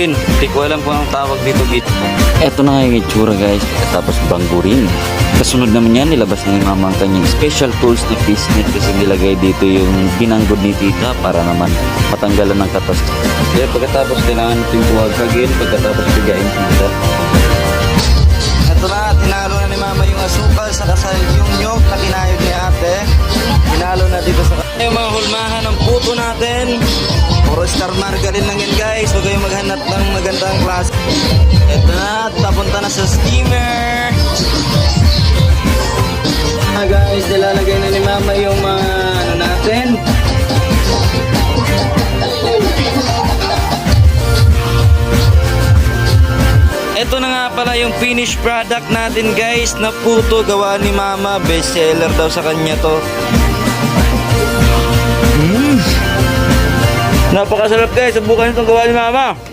banggurin. Hindi ko alam kung anong tawag dito. Eto na nga yung itsura guys, tapos banggurin. Kasunod naman yan, nilabas na yung mama ang kanyang special tools na fish net kasi nilagay dito yung binanggod ni tita para naman matanggalan ng katas. Kaya pagkatapos kailangan natin tuwagagin, pagkatapos bigayin tita. Ito na, tinalo na ni mama yung asukal sa yung nyog na kinayod ni ate. Tinalo na dito sa... Yung mga hulmahan ng puto natin. Puro star margarine lang yan guys. Huwag kayong maghanap ng magandang klase. Ito na, papunta na sa steamer. Guys, nilalagay na ni mama yung mga ano natin. Ito na nga pala yung finished product natin guys na puto gawa ni mama. Best seller daw sa kanya to. Napakasarap guys, subukan itong gawa ni mama.